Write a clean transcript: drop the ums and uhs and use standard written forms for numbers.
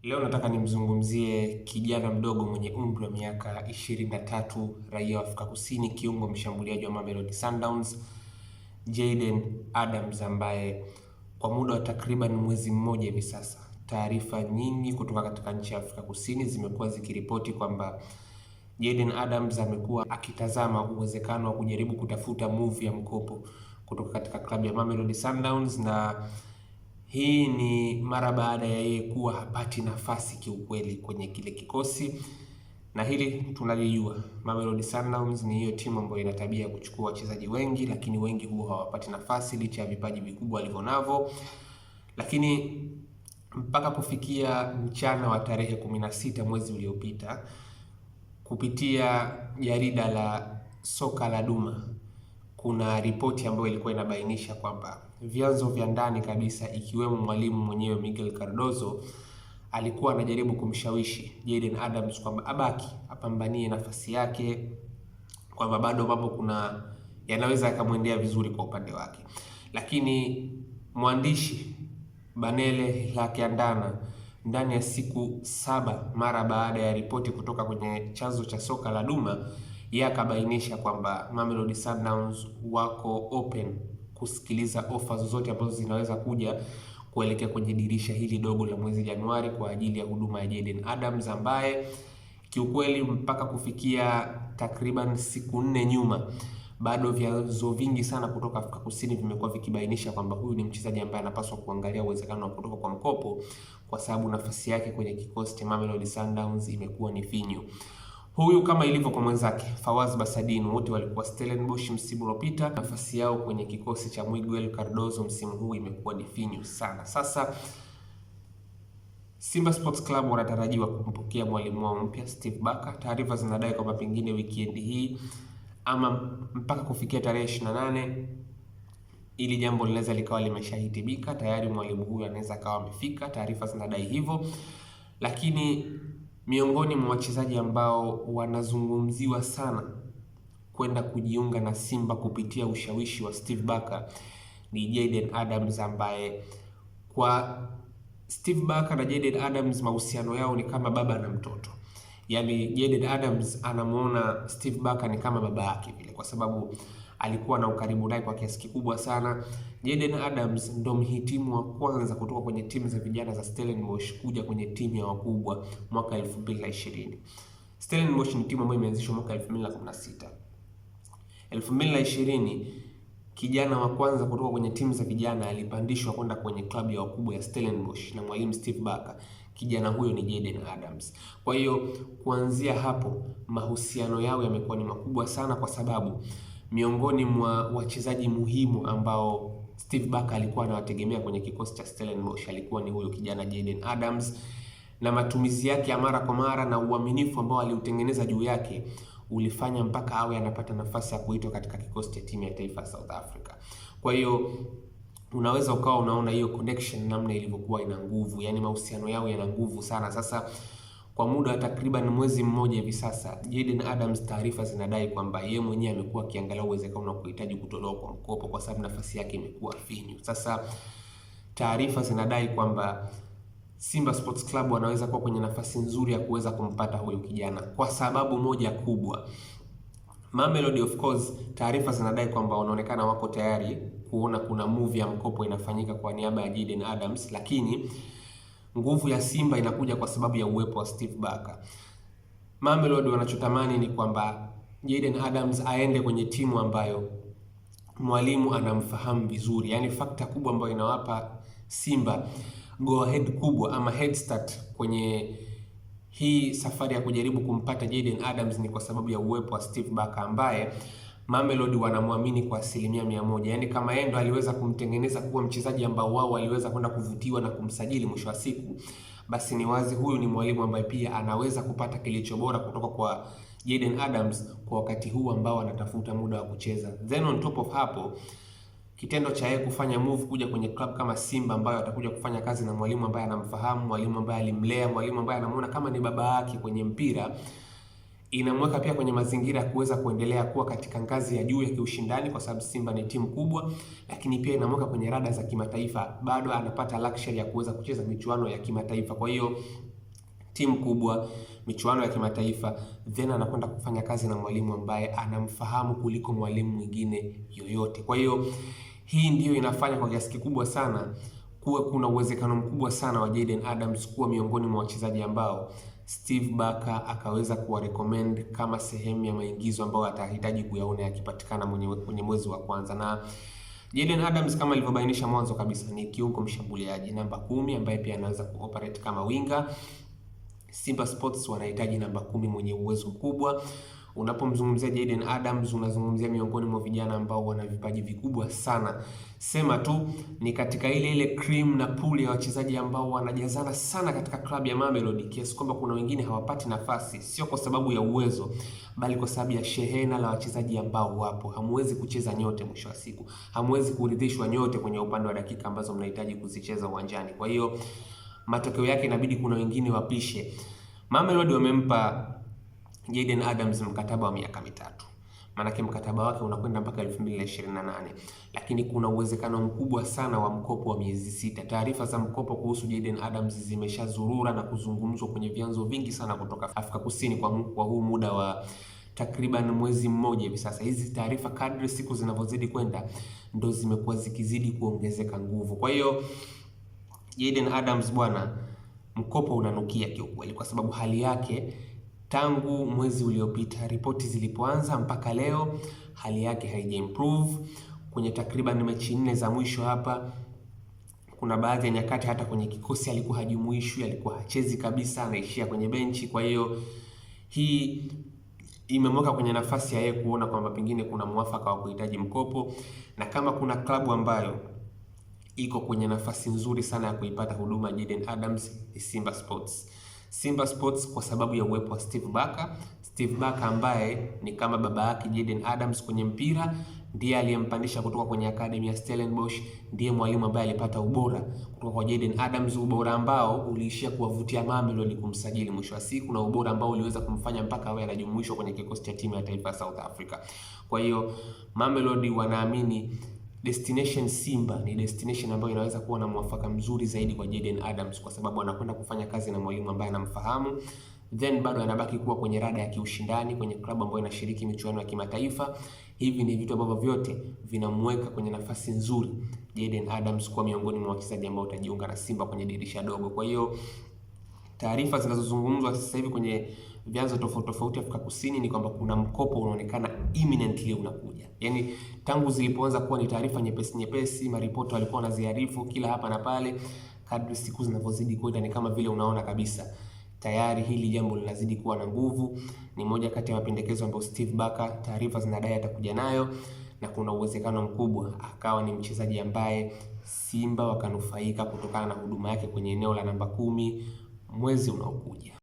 Leo nataka nimzungumzie kijana mdogo mwenye umri wa miaka 23, raia wa Afrika Kusini, kiungo mshambuliaji wa Mamelodi Sundowns, Jayden Adams, ambaye kwa muda wa takriban mwezi mmoja hivi sasa, taarifa nyingi kutoka katika nchi ya Afrika Kusini zimekuwa zikiripoti kwamba Jayden Adams amekuwa akitazama uwezekano wa kujaribu kutafuta move ya mkopo kutoka katika klabu ya Mamelodi Sundowns, na hii ni mara baada ya yeye kuwa hapati nafasi kiukweli kwenye kile kikosi, na hili tunalijua. Mamelodi Sundowns ni hiyo timu ambayo ina tabia ya kuchukua wachezaji wengi, lakini wengi huwa hawapati nafasi licha ya vipaji vikubwa alivyonavyo. Lakini mpaka kufikia mchana wa tarehe 16 mwezi uliopita, kupitia jarida la soka la Duma, kuna ripoti ambayo ilikuwa inabainisha kwamba vyanzo vya ndani kabisa, ikiwemo mwalimu mwenyewe Miguel Cardozo, alikuwa anajaribu kumshawishi Jayden Adams kwamba abaki apambanie nafasi yake, kwamba bado mambo kuna yanaweza yakamwendea vizuri kwa upande wake. Lakini mwandishi Banele Lakiandana, ndani ya siku 7 mara baada ya ripoti kutoka kwenye chanzo cha soka la Duma, yeye akabainisha kwamba Mamelodi Sundowns wako open kusikiliza ofa zozote ambazo zinaweza kuja kuelekea kwenye dirisha hili dogo la mwezi Januari kwa ajili ya huduma ya Jayden Adams, ambaye kiukweli mpaka kufikia takriban siku 4 nyuma, bado vyanzo vingi sana kutoka Afrika Kusini vimekuwa vikibainisha kwamba huyu ni mchezaji ambaye anapaswa kuangalia uwezekano wa kutoka kwa mkopo, kwa sababu nafasi yake kwenye kikosi cha Mamelodi Sundowns imekuwa ni finyu. Huyu kama ilivyo kwa mwenzake Fawaz Basadin, wote walikuwa Stellenbosch msimu uliopita. Nafasi yao kwenye kikosi cha Miguel Cardozo msimu huu imekuwa ni finyu sana. Sasa Simba Sports Club wanatarajiwa kumpokea mwalimu wao mpya Steve Barker. Taarifa zinadai kwamba pengine weekend hii ama mpaka kufikia tarehe 28 ili jambo linaweza likawa limeshahitibika tayari, mwalimu huyu anaweza akawa amefika. Taarifa zinadai hivyo, lakini miongoni mwa wachezaji ambao wanazungumziwa sana kwenda kujiunga na Simba kupitia ushawishi wa Steve Barker ni Jayden Adams, ambaye kwa Steve Barker na Jayden Adams mahusiano yao ni kama baba na mtoto. Yaani Jayden Adams anamuona Steve Barker ni kama baba yake vile, kwa sababu alikuwa na ukaribu naye kwa kiasi kikubwa sana. Jayden Adams ndo mhitimu wa kwanza kutoka kwenye timu za vijana za Stellenbosch kuja kwenye timu ya wakubwa mwaka 2020. Stellenbosch ni timu ambayo imeanzishwa mwaka 2016. 2020 kijana wa kwanza kutoka kwenye timu za vijana alipandishwa kwenda kwenye klabu ya wakubwa ya Stellenbosch na mwalimu Steve Barker. Kijana huyo ni Jayden Adams. Kwa hiyo kuanzia hapo mahusiano yao yamekuwa ni makubwa sana, kwa sababu miongoni mwa wachezaji muhimu ambao Steve Barker alikuwa anawategemea kwenye kikosi cha Stellenbosch alikuwa ni huyo kijana Jayden Adams, na matumizi yake ya mara kwa mara na uaminifu ambao aliutengeneza juu yake ulifanya mpaka awe anapata nafasi ya kuitwa katika kikosi cha timu ya taifa ya South Africa. Kwa hiyo unaweza ukawa unaona hiyo connection namna ilivyokuwa ina nguvu, yani mahusiano yao yana nguvu sana. Sasa kwa muda wa takriban mwezi mmoja hivi sasa, Jayden Adams, taarifa zinadai kwamba yeye mwenyewe amekuwa akiangalia uwezekano wa kuhitaji kutolewa kwa mkopo kwa sababu nafasi yake imekuwa finyu. Sasa taarifa zinadai kwamba Simba Sports Club wanaweza kuwa kwenye nafasi nzuri ya kuweza kumpata huyu kijana kwa sababu moja kubwa. Mamelodi, of course, taarifa zinadai kwamba wanaonekana wako tayari kuona kuna move ya mkopo inafanyika kwa niaba ya Jayden Adams, lakini nguvu ya Simba inakuja kwa sababu ya uwepo wa Steve Barker. Mamelodi wanachotamani ni kwamba Jayden Adams aende kwenye timu ambayo mwalimu anamfahamu vizuri. Yaani fakta kubwa ambayo inawapa Simba go ahead kubwa ama head start kwenye hii safari ya kujaribu kumpata Jayden Adams ni kwa sababu ya uwepo wa Steve Barker, ambaye Mamelodi wanamwamini kwa 100%. Yaani kama yeye ndo aliweza kumtengeneza kuwa mchezaji ambao wao waliweza kwenda kuvutiwa na kumsajili mwisho wa siku, basi ni wazi huyu ni mwalimu ambaye pia anaweza kupata kilicho bora kutoka kwa Jayden Adams kwa wakati huu ambao anatafuta muda wa kucheza. Then on top of hapo, kitendo cha yeye kufanya move kuja kwenye club kama Simba ambayo atakuja kufanya kazi na mwalimu ambaye anamfahamu, mwalimu ambaye alimlea, mwalimu ambaye anamuona kama ni baba yake kwenye mpira, inamweka pia kwenye mazingira ya kuweza kuendelea kuwa katika ngazi ya juu ya kiushindani, kwa sababu Simba ni timu kubwa, lakini pia inamweka kwenye rada za kimataifa. Bado anapata luxury ya kuweza kucheza michuano ya kimataifa. Kwa hiyo timu kubwa, michuano ya kimataifa, then anakwenda kufanya kazi na mwalimu ambaye anamfahamu kuliko mwalimu mwingine yoyote. Kwa hiyo hii ndiyo inafanya kwa kiasi kikubwa sana kuwa kuna uwezekano mkubwa sana wa Jayden Adams kuwa miongoni mwa wachezaji ambao Steve Barker akaweza kuwa recommend kama sehemu ya maingizo ambayo atahitaji kuyaona yakipatikana kwenye mwezi wa kwanza. Na Jayden Adams kama alivyobainisha mwanzo kabisa ni kiungo mshambuliaji namba 10 ambaye pia anaweza kuoperate kama winga. Simba Sports wanahitaji namba 10 mwenye uwezo mkubwa. Unapomzungumzia Jayden Adams unazungumzia miongoni mwa vijana ambao wana vipaji vikubwa sana. Sema tu ni katika ile cream na pool ya wachezaji ambao wanajazana sana katika klabu ya Mamelodi, kiasi kwamba kuna wengine hawapati nafasi, sio kwa sababu ya uwezo, bali kwa sababu ya shehena la wachezaji ambao wapo. Hamwezi kucheza nyote, mwisho wa siku hamwezi kuridhishwa nyote kwenye upande wa dakika ambazo mnahitaji kuzicheza uwanjani. Kwa hiyo matokeo yake inabidi kuna wengine wapishe. Mamelodi wamempa Jayden Adams mkataba wa miaka 3. Maanake mkataba wake unakwenda mpaka 2028. Lakini kuna uwezekano mkubwa sana wa mkopo wa miezi 6. Taarifa za mkopo kuhusu Jayden Adams zimeshazurura na kuzungumzwa kwenye vyanzo vingi sana kutoka Afrika Kusini kwa huu muda wa takriban mwezi mmoja hivi sasa. Hizi taarifa kadri siku zinavyozidi kwenda ndo zimekuwa zikizidi kuongezeka nguvu. Kwa hiyo Jayden Adams bwana, mkopo unanukia kiukweli, kwa sababu hali yake tangu mwezi uliopita ripoti zilipoanza mpaka leo hali yake haija improve. Kwenye takriban mechi 4 za mwisho hapa, kuna baadhi ya nyakati hata kwenye kikosi alikuwa hajumuishwi, alikuwa hachezi kabisa, anaishia kwenye benchi. Kwa hiyo hii imemweka kwenye nafasi ya yeye kuona kwamba pengine kuna mwafaka wa kuhitaji mkopo, na kama kuna klabu ambayo iko kwenye nafasi nzuri sana ya kuipata huduma Jayden Adams ni Simba Sports. Simba Sports kwa sababu ya uwepo wa Steve Barker. Steve Barker ambaye ni kama baba yake Jayden Adams kwenye mpira, ndiye aliyempandisha kutoka kwenye academy ya Stellenbosch, ndiye mwalimu ambaye alipata ubora kutoka kwa Jayden Adams, ubora ambao uliishia kuwavutia Mamelodi kumsajili mwisho wa siku, na ubora ambao uliweza kumfanya mpaka awe anajumuishwa kwenye kikosi cha timu ya taifa ya South Africa. Kwa hiyo Mamelodi wanaamini destination Simba ni destination ambayo inaweza kuwa na mwafaka mzuri zaidi kwa Jayden Adams, kwa sababu anakwenda kufanya kazi na mwalimu ambaye anamfahamu, then bado anabaki kuwa kwenye rada ya kiushindani kwenye klabu ambayo inashiriki michuano ya kimataifa. Hivi ni vitu ambavyo vyote vinamweka kwenye nafasi nzuri Jayden Adams kuwa miongoni mwa wachezaji ambao utajiunga na Simba kwenye dirisha dogo. Kwa hiyo taarifa zinazozungumzwa sasa hivi kwenye vyanzo tofauti Afrika Kusini ni kwamba kuna mkopo unaonekana imminently unakuja. Yaani tangu zilipoanza kuwa ni taarifa nyepesi, maripoti walikuwa wanaziarifu kila hapa na pale, kadri siku zinavyozidi kwenda ni kama vile unaona kabisa tayari hili jambo linazidi kuwa na nguvu. Ni moja kati ya mapendekezo ambayo Steve Barker taarifa zinadai atakuja nayo, na kuna uwezekano mkubwa akawa ni mchezaji ambaye Simba wakanufaika kutokana na huduma yake kwenye eneo la namba 10 mwezi unaokuja.